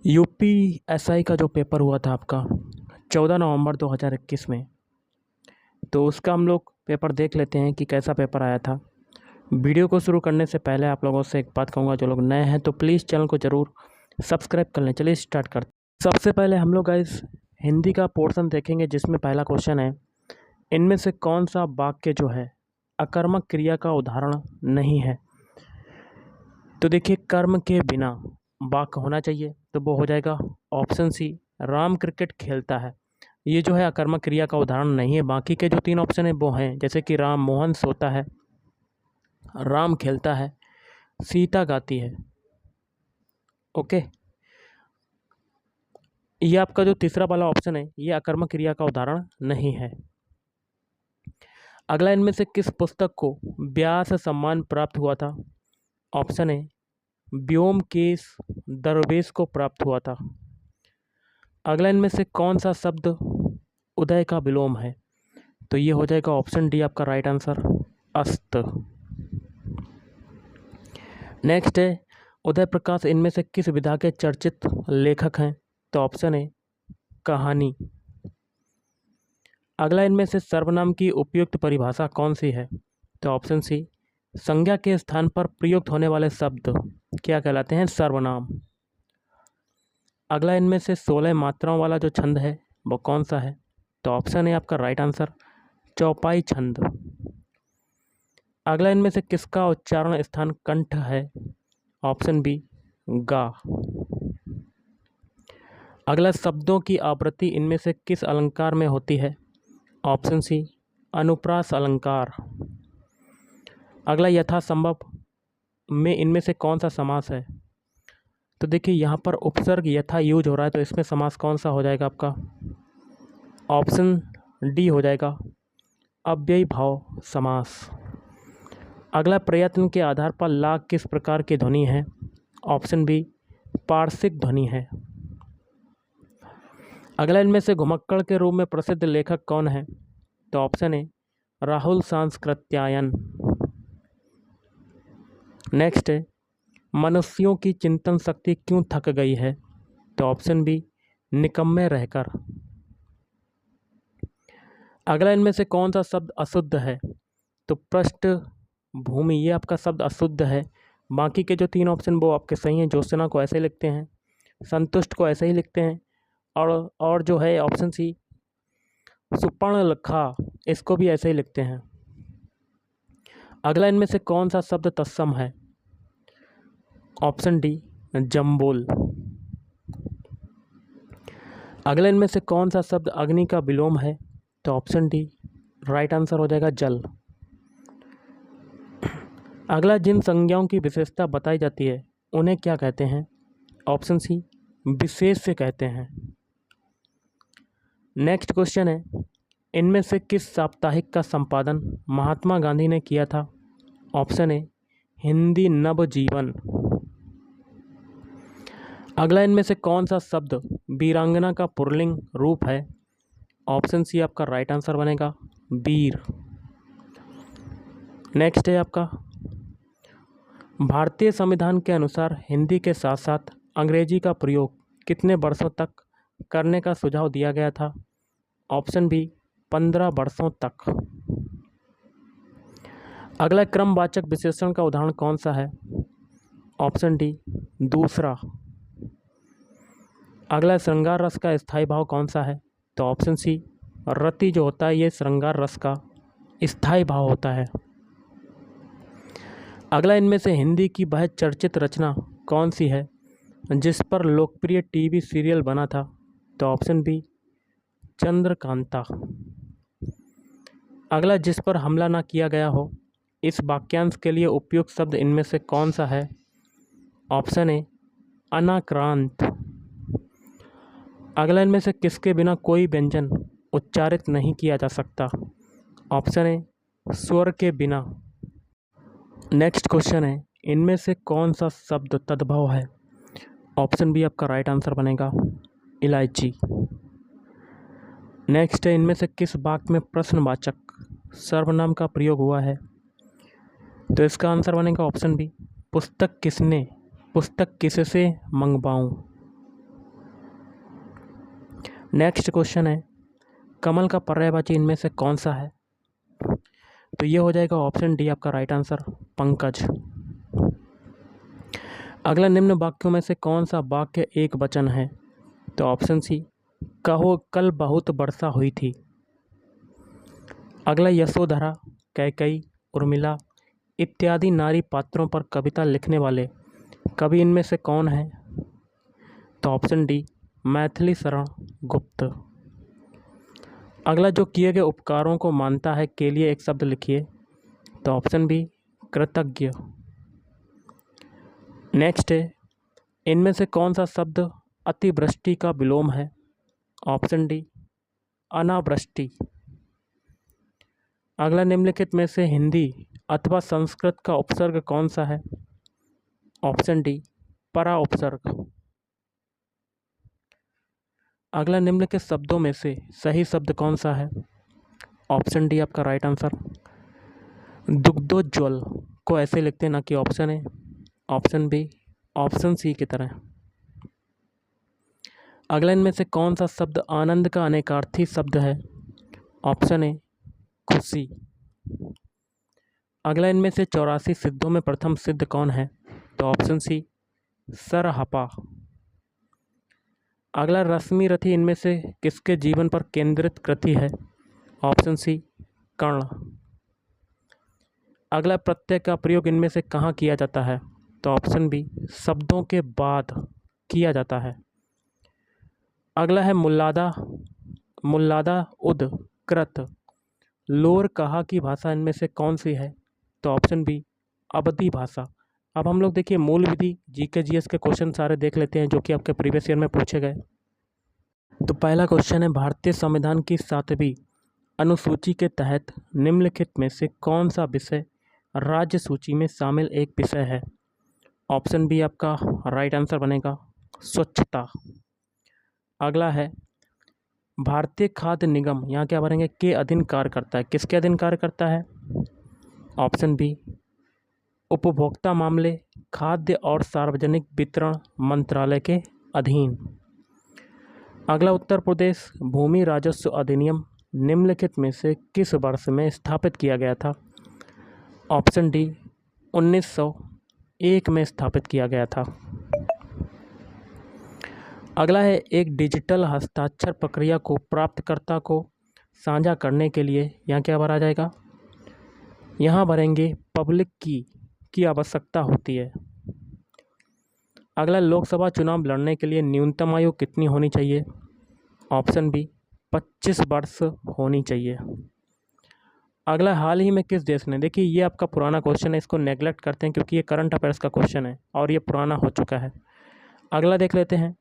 UPSI का जो paper हुआ था आपका 14 नवंबर 2021 में, तो उसका हम लोग पेपर देख लेते हैं कि कैसा पेपर आया था। वीडियो को शुरू करने से पहले आप लोगों से एक बात कहूँगा, जो लोग नए हैं तो प्लीज़ चैनल को ज़रूर सब्सक्राइब कर लें। चलिए स्टार्ट करते हैं। सबसे पहले हम लोग गाइस हिंदी का पोर्शन देखेंगे, जिसमें पहला क्वेश्चन है, इनमें से कौन सा वाक्य जो है अकर्मक क्रिया का उदाहरण नहीं है। तो देखिए, कर्म के बिना वाक्य होना चाहिए, तो वो हो जाएगा ऑप्शन सी, राम क्रिकेट खेलता है। ये जो है अकर्मक क्रिया का उदाहरण नहीं है। बाकी के जो 3 ऑप्शन है वो हैं, जैसे कि राम मोहन सोता है, राम खेलता है, सीता गाती है। ओके, ये आपका जो तीसरा वाला ऑप्शन है ये अकर्मक क्रिया का उदाहरण नहीं है। अगला, इनमें से किस पुस्तक को व्यास सम्मान प्राप्त हुआ था। ऑप्शन है व्योमकेश दरवेश को प्राप्त हुआ था। अगला, इनमें से कौन सा शब्द उदय का विलोम है। तो ये हो जाएगा ऑप्शन डी आपका राइट आंसर, अस्त। नेक्स्ट है, उदय प्रकाश इनमें से किस विधा के चर्चित लेखक हैं। तो ऑप्शन है कहानी। अगला, इनमें से सर्वनाम की उपयुक्त परिभाषा कौन सी है। तो ऑप्शन सी, संज्ञा के स्थान पर प्रयुक्त होने वाले शब्द क्या कहलाते हैं, सर्वनाम। अगला, इनमें से 16 मात्राओं वाला जो छंद है वो कौन सा है। तो ऑप्शन है आपका राइट आंसर, चौपाई छंद। अगला, इनमें से किसका उच्चारण स्थान कंठ है। ऑप्शन बी, गा। अगला, शब्दों की आवृत्ति इनमें से किस अलंकार में होती है। ऑप्शन सी, अनुप्रास अलंकार। अगला, यथासंभव में इनमें से कौन सा समास है। तो देखिए, यहाँ पर उपसर्ग यथा यूज हो रहा है, तो इसमें समास कौन सा हो जाएगा आपका। ऑप्शन डी हो जाएगा, अव्ययी भाव समास। अगला, प्रयत्न के आधार पर ला किस प्रकार की ध्वनि है। ऑप्शन बी, पार्श्विक ध्वनि है। अगला, इनमें से घुमक्कड़ के रूप में प्रसिद्ध लेखक कौन है। तो ऑप्शन है राहुल सांस्कृत्यायन। नेक्स्ट है, मनुष्यों की चिंतन शक्ति क्यों थक गई है। तो ऑप्शन बी, निकम्मे रहकर। अगला, इनमें से कौन सा शब्द अशुद्ध है। तो पृष्ठभूमि, ये आपका शब्द अशुद्ध है। बाकी के जो 3 ऑप्शन वो आपके सही हैं। ज्योत्सना को ऐसे ही लिखते हैं, संतुष्ट को ऐसे ही लिखते हैं, और जो है ऑप्शन सी, सुपर्णलखा, इसको भी ऐसे ही लिखते हैं। अगला, इनमें से कौन सा शब्द तत्सम है। ऑप्शन डी, जम्बोल। अगला, इनमें से कौन सा शब्द अग्नि का विलोम है। तो ऑप्शन डी राइट आंसर हो जाएगा, जल। अगला, जिन संज्ञाओं की विशेषता बताई जाती है उन्हें क्या कहते हैं। ऑप्शन सी, विशेष से कहते हैं। नेक्स्ट क्वेश्चन है, इनमें से किस साप्ताहिक का संपादन महात्मा गांधी ने किया था। ऑप्शन है हिंदी नवजीवन। अगला, इनमें से कौन सा शब्द वीरांगना का पुल्लिंग रूप है। ऑप्शन सी आपका राइट आंसर बनेगा, वीर। नेक्स्ट है आपका, भारतीय संविधान के अनुसार हिंदी के साथ साथ अंग्रेजी का प्रयोग कितने वर्षों तक करने का सुझाव दिया गया था। ऑप्शन बी, 15 वर्षों तक। अगला, क्रमवाचक विशेषण का उदाहरण कौन सा है। ऑप्शन डी, दूसरा। अगला, श्रृंगार रस का स्थायी भाव कौन सा है। तो ऑप्शन सी, रति जो होता है ये श्रृंगार रस का स्थायी भाव होता है। अगला, इनमें से हिंदी की वह चर्चित रचना कौन सी है जिस पर लोकप्रिय टीवी सीरियल बना था। तो ऑप्शन बी, चंद्रकांता। अगला, जिस पर हमला ना किया गया हो, इस वाक्यांश के लिए उपयुक्त शब्द इनमें से कौन सा है। ऑप्शन है अनाक्रांत। अगला, इनमें से किसके बिना कोई व्यंजन उच्चारित नहीं किया जा सकता। ऑप्शन है स्वर के बिना। नेक्स्ट क्वेश्चन है, इनमें से कौन सा शब्द तद्भव है। ऑप्शन बी आपका राइट आंसर बनेगा, इलायची। नेक्स्ट है, इनमें से किस वाक्य में प्रश्नवाचक सर्वनाम का प्रयोग हुआ है। तो इसका आंसर बनेगा ऑप्शन बी, पुस्तक किसने, पुस्तक किससे मंगवाऊं। नेक्स्ट क्वेश्चन है, कमल का पर्यायवाची इनमें से कौन सा है? तो ये हो जाएगा ऑप्शन डी आपका राइट आंसर, पंकज। अगला, निम्न वाक्यों में से कौन सा वाक्य एक वचन है? तो ऑप्शन सी, कहो कल बहुत वर्षा हुई थी। अगला, यशोधरा, कैकई, उर्मिला इत्यादि नारी पात्रों पर कविता लिखने वाले कवि इनमें से कौन है? तो ऑप्शन डी, मैथिली शरण गुप्त। अगला, जो किए गए उपकारों को मानता है के लिए एक शब्द लिखिए। तो ऑप्शन बी, कृतज्ञ। नेक्स्ट है, इनमें से कौन सा शब्द अतिवृष्टि का विलोम है? ऑप्शन डी, अनावृष्टि। अगला, निम्नलिखित में से हिंदी अथवा संस्कृत का उपसर्ग कौन सा है? ऑप्शन डी, परा उपसर्ग। अगला, निम्नलिखित शब्दों में से सही शब्द कौन सा है? ऑप्शन डी आपका राइट आंसर, दुग्धोज्वल को ऐसे लिखते हैं ना कि ऑप्शन है, ऑप्शन बी, ऑप्शन सी की तरह। अगला, इनमें से कौन सा शब्द आनंद का अनेकार्थी शब्द है? ऑप्शन ए, खुशी। अगला, इनमें से 84 सिद्धों में प्रथम सिद्ध कौन है? तो ऑप्शन सी, सरहपा। अगला, रश्मि रथी इनमें से किसके जीवन पर केंद्रित कृति है? ऑप्शन सी, कर्ण। अगला, प्रत्यय का प्रयोग इनमें से कहाँ किया जाता है? तो ऑप्शन बी, शब्दों के बाद किया जाता है। अगला है मुल्लादा, मुल्लादा उद कृत लोर कहा की भाषा इनमें से कौन सी है? तो ऑप्शन बी, अवधी भाषा। अब हम लोग देखिए मूल विधि जीके जीएस के क्वेश्चन सारे देख लेते हैं जो कि आपके प्रीवियस ईयर में पूछे गए। तो पहला क्वेश्चन है, भारतीय संविधान की 7वीं अनुसूची के तहत निम्नलिखित में से कौन सा विषय राज्य सूची में शामिल एक विषय है? ऑप्शन बी आपका राइट आंसर बनेगा, स्वच्छता। अगला है, भारतीय खाद्य निगम, यहाँ क्या भरेंगे, के अधीन कार्य करता है। किसके अधीन कार्य करता है? ऑप्शन बी, उपभोक्ता मामले, खाद्य और सार्वजनिक वितरण मंत्रालय के अधीन। अगला, उत्तर प्रदेश भूमि राजस्व अधिनियम निम्नलिखित में से किस वर्ष में स्थापित किया गया था? ऑप्शन डी, 1901 में स्थापित किया गया था। अगला है, एक डिजिटल हस्ताक्षर प्रक्रिया को प्राप्तकर्ता को साझा करने के लिए यहाँ क्या भरा जाएगा? यहाँ भरेंगे पब्लिक की आवश्यकता होती है। अगला, लोकसभा चुनाव लड़ने के लिए न्यूनतम आयु कितनी होनी चाहिए? ऑप्शन बी, 25 वर्ष होनी चाहिए। अगला, हाल ही में किस देश ने, देखिए ये आपका पुराना क्वेश्चन है, इसको नेगलेक्ट करते हैं क्योंकि ये करंट अफेयर्स का क्वेश्चन है और ये पुराना हो चुका है। अगला देख लेते हैं,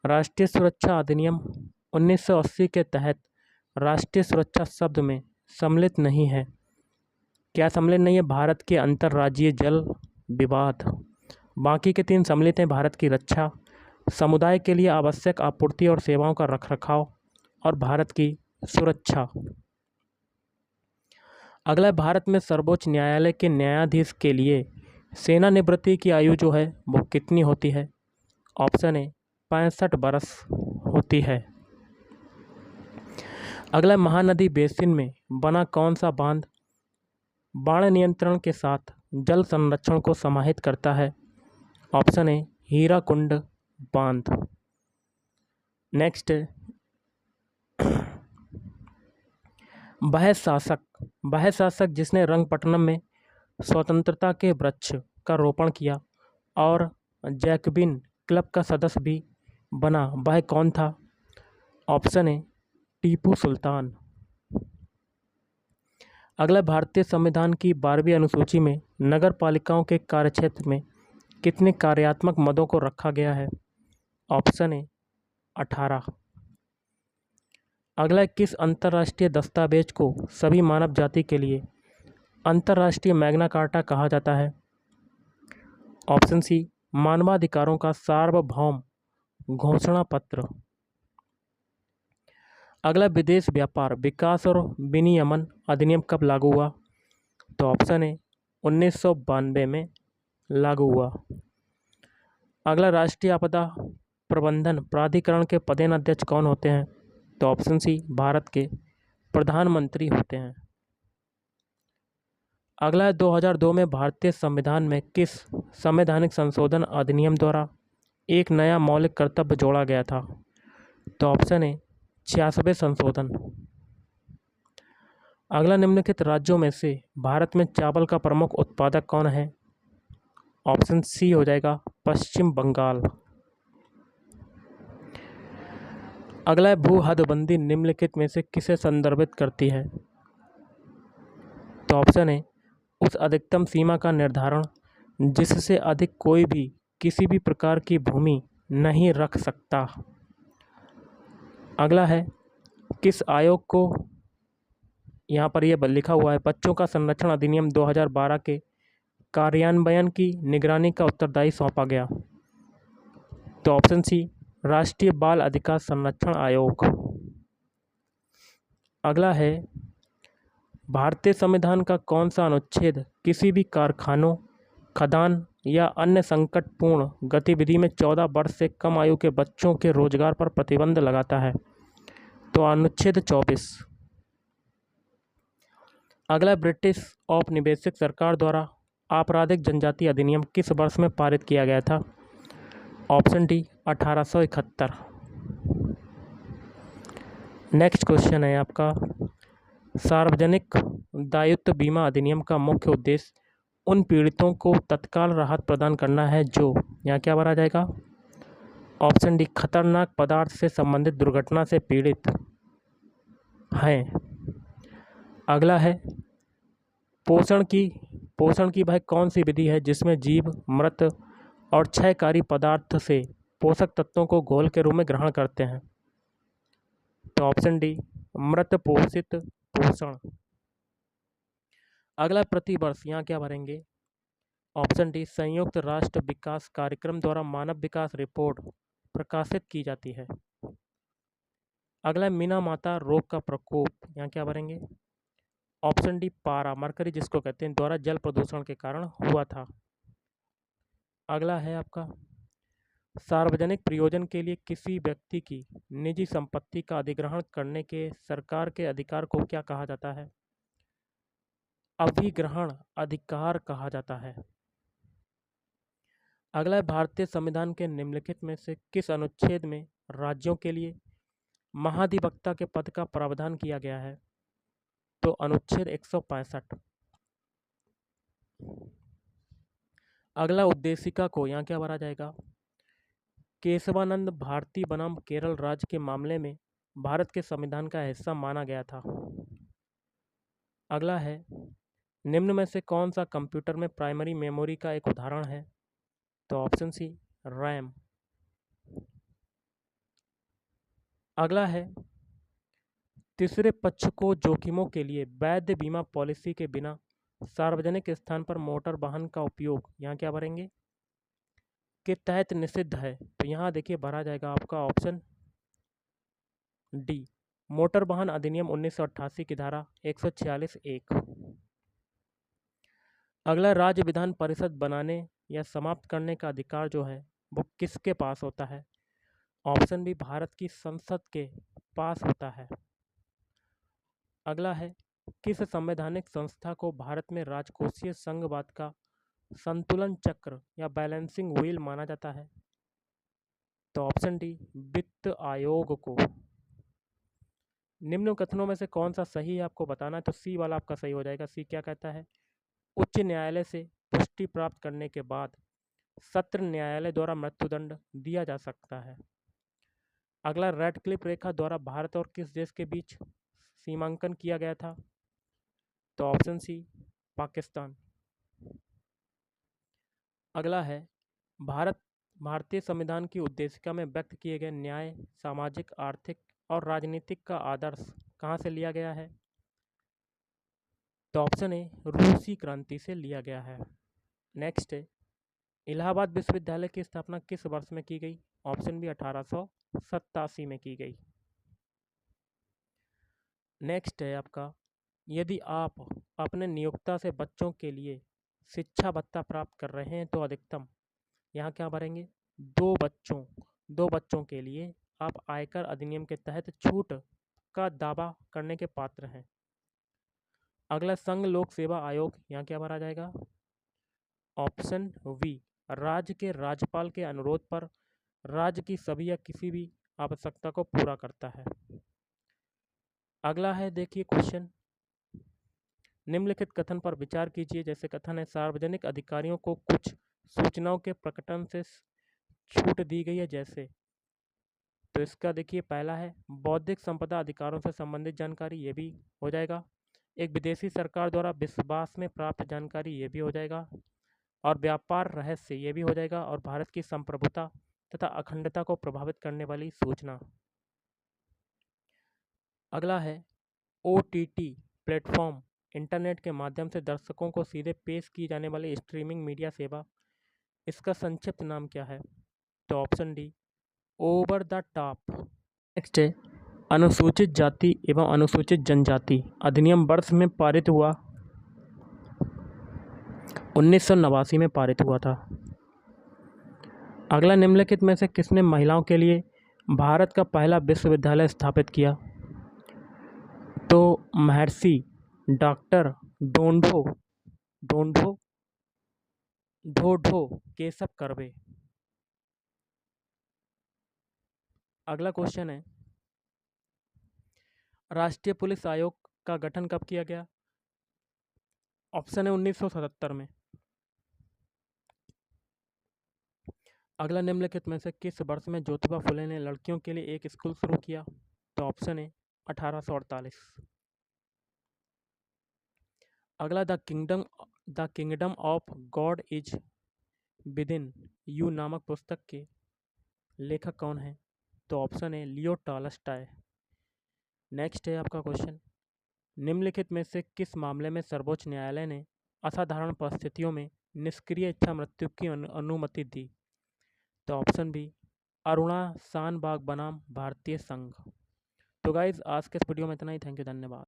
राष्ट्रीय सुरक्षा अधिनियम 1980 के तहत राष्ट्रीय सुरक्षा शब्द में सम्मिलित नहीं है। क्या सम्मिलित नहीं है? भारत के अंतर्राज्यीय जल विवाद। बाकी के 3 सम्मिलित हैं, भारत की रक्षा, समुदाय के लिए आवश्यक आपूर्ति और सेवाओं का रखरखाव और भारत की सुरक्षा। अगला, भारत में सर्वोच्च न्यायालय के न्यायाधीश के लिए सेवानिवृत्ति की आयु जो है वो कितनी होती है? ऑप्शन ए, 65 वर्ष होती है। अगला, महानदी बेसिन में बना कौन सा बांध बाढ़ नियंत्रण के साथ जल संरक्षण को समाहित करता है? ऑप्शन ए, हीराकुंड बांध। नेक्स्ट, वह शासक जिसने रंगपट्टनम में स्वतंत्रता के वृक्ष का रोपण किया और जैकबिन क्लब का सदस्य भी बना, वह कौन था? Option A, Tipu Sultan. अगला, भारतीय संविधान की 12वीं अनुसूची में नगर पालिकाओं के कार्यक्षेत्र में कितने कार्यात्मक मदों को रखा गया है? Option A, 18। अगला, किस अंतर्राष्ट्रीय दस्तावेज को सभी मानव जाति के लिए अंतर्राष्ट्रीय मैग्ना कार्टा कहा जाता है? ऑप्शन सी, मानवाधिकारों का सार्वभौम घोषणा पत्र। अगला, विदेश व्यापार विकास और विनियमन अधिनियम कब लागू हुआ? तो ऑप्शन ए, 1992 में लागू हुआ। अगला, राष्ट्रीय आपदा प्रबंधन प्राधिकरण के पदेन अध्यक्ष कौन होते हैं? तो ऑप्शन सी भारत के प्रधानमंत्री होते हैं। अगला है 2002 में भारतीय संविधान में किस संवैधानिक संशोधन अधिनियम द्वारा एक नया मौलिक कर्तव्य जोड़ा गया था? तो ऑप्शन ए 66वें संशोधन। अगला निम्नलिखित राज्यों में से भारत में चावल का प्रमुख उत्पादक कौन है? ऑप्शन सी हो जाएगा पश्चिम बंगाल। अगला है भू हदबंदी निम्नलिखित में से किसे संदर्भित करती है? तो ऑप्शन है उस अधिकतम सीमा का निर्धारण जिससे अधिक कोई भी किसी भी प्रकार की भूमि नहीं रख सकता। अगला है किस आयोग को, यहाँ पर यह लिखा हुआ है, बच्चों का संरक्षण अधिनियम 2012 के कार्यान्वयन की निगरानी का उत्तरदायी सौंपा गया? तो ऑप्शन सी राष्ट्रीय बाल अधिकार संरक्षण आयोग। अगला है भारतीय संविधान का कौन सा अनुच्छेद किसी भी कारखानों, खदान या अन्य संकटपूर्ण गतिविधि में 14 वर्ष से कम आयु के बच्चों के रोजगार पर प्रतिबंध लगाता है? तो अनुच्छेद 24। अगला ब्रिटिश औपनिवेशिक सरकार द्वारा आपराधिक जनजाति अधिनियम किस वर्ष में पारित किया गया था? Option D 1871। नेक्स्ट क्वेश्चन है आपका, सार्वजनिक दायित्व बीमा अधिनियम का मुख्य उद्देश्य उन पीड़ितों को तत्काल राहत प्रदान करना है जो, यहाँ क्या भरा जाएगा? ऑप्शन डी खतरनाक पदार्थ से संबंधित दुर्घटना से पीड़ित हैं। अगला है पोषण की वह कौन सी विधि है जिसमें जीव मृत और क्षयकारी पदार्थ से पोषक तत्वों को घोल के रूप में ग्रहण करते हैं? तो ऑप्शन डी मृत पोषित पोषण। अगला प्रतिवर्ष, यहाँ क्या भरेंगे? ऑप्शन डी संयुक्त राष्ट्र विकास कार्यक्रम द्वारा मानव विकास रिपोर्ट प्रकाशित की जाती है। अगला मीना माता रोग का प्रकोप, यहाँ क्या भरेंगे? ऑप्शन डी पारा मरकरी जिसको कहते हैं द्वारा जल प्रदूषण के कारण हुआ था। अगला है आपका सार्वजनिक प्रयोजन के लिए किसी व्यक्ति की निजी संपत्ति का अधिग्रहण करने के सरकार के अधिकार को क्या कहा जाता है? अभिग्रहण अधिकार कहा जाता है। अगला भारतीय संविधान के निम्नलिखित में से किस अनुच्छेद में राज्यों के लिए महाधिवक्ता के पद का प्रावधान किया गया है? तो अनुच्छेद 165। अगला उद्देशिका को, यहाँ क्या भरा जाएगा? केशवानंद भारती बनाम केरल राज्य के मामले में भारत के संविधान का हिस्सा माना गया था। अगला है निम्न में से कौन सा कंप्यूटर में प्राइमरी मेमोरी का एक उदाहरण है? तो ऑप्शन सी रैम। अगला है तीसरे पक्ष को जोखिमों के लिए वैध बीमा पॉलिसी के बिना सार्वजनिक स्थान पर मोटर वाहन का उपयोग, यहाँ क्या भरेंगे? के तहत निषिद्ध है। तो यहाँ देखिए भरा जाएगा आपका ऑप्शन डी मोटर वाहन अधिनियम 1988 की धारा 146(1). अगला राज्य विधान परिषद बनाने या समाप्त करने का अधिकार जो है वो किसके पास होता है? ऑप्शन बी भारत की संसद के पास होता है। अगला है किस संवैधानिक संस्था को भारत में राजकोषीय संघवाद का संतुलन चक्र या बैलेंसिंग व्हील माना जाता है? तो ऑप्शन डी वित्त आयोग को। निम्न कथनों में से कौन सा सही है आपको बताना है, तो सी वाला आपका सही हो जाएगा। सी क्या कहता है? उच्च न्यायालय से पुष्टि प्राप्त करने के बाद सत्र न्यायालय द्वारा मृत्युदंड दिया जा सकता है। अगला रेडक्लिफ रेखा द्वारा भारत और किस देश के बीच सीमांकन किया गया था? तो ऑप्शन सी पाकिस्तान। अगला है भारतीय संविधान की उद्देशिका में व्यक्त किए गए न्याय, सामाजिक, आर्थिक और राजनीतिक का आदर्श कहाँ से लिया गया है? तो ऑप्शन ए रूसी क्रांति से लिया गया है। नेक्स्ट है इलाहाबाद विश्वविद्यालय की स्थापना किस वर्ष में की गई? ऑप्शन बी 1887 में की गई। नेक्स्ट है आपका यदि आप अपने नियोक्ता से बच्चों के लिए शिक्षा भत्ता प्राप्त कर रहे हैं तो अधिकतम, यहाँ क्या भरेंगे? दो बच्चों के लिए आप आयकर अधिनियम के तहत छूट का दावा करने के पात्र हैं? अगला, संघ लोक सेवा आयोग, यहाँ क्या भरा जाएगा? ऑप्शन वी, राज्य के राज्यपाल के अनुरोध पर राज्य की सभी या किसी भी आवश्यकता को पूरा करता है। अगला है, देखिए क्वेश्चन, निम्नलिखित कथन पर विचार कीजिए। जैसे कथन है, सार्वजनिक अधिकारियों को कुछ सूचनाओं के प्रकटन से छूट दी गई है, जैसे, तो इसका देखिए पहला है बौद्धिक संपदा अधिकारों से संबंधित जानकारी, ये भी हो जाएगा। एक विदेशी सरकार द्वारा विश्वास में प्राप्त जानकारी, ये भी हो जाएगा। और व्यापार रहस्य, ये भी हो जाएगा। और भारत की संप्रभुता तथा अखंडता को प्रभावित करने वाली सूचना। अगला है OTT प्लेटफॉर्म, इंटरनेट के माध्यम से दर्शकों को सीधे पेश की जाने वाली स्ट्रीमिंग मीडिया सेवा, इसका संक्षिप्त नाम क्या है? तो option D, over the top. Next है, अनुसूचित जाति एवं अनुसूचित जनजाति अधिनियम वर्ष में पारित हुआ? 1989 में पारित हुआ था। अगला, निम्नलिखित में से किसने महिलाओं के लिए भारत का पहला विश्वविद्यालय स्थापित किया? तो महर्षि डॉक्टर ढोढो केशव कर्वे। अगला क्वेश्चन है, राष्ट्रीय पुलिस आयोग का गठन कब किया गया? ऑप्शन है 1977 में। अगला, निम्नलिखित में से किस वर्ष में ज्योतिबा फुले ने लड़कियों के लिए एक स्कूल शुरू किया? तो ऑप्शन है 1848। अगला, the kingdom of God is within you नामक पुस्तक के लेखक कौन है? तो ऑप्शन है लियो टॉलस्टॉय। नेक्स्ट है आपका क्वेश्चन, निम्नलिखित में से किस मामले में सर्वोच्च न्यायालय ने असाधारण परिस्थितियों में निष्क्रिय इच्छा मृत्यु की अनुमति दी? तो ऑप्शन बी, अरुणा शानबाग बनाम भारतीय संघ। तो गाइज, आज के इस वीडियो में इतना ही। थैंक यू, धन्यवाद।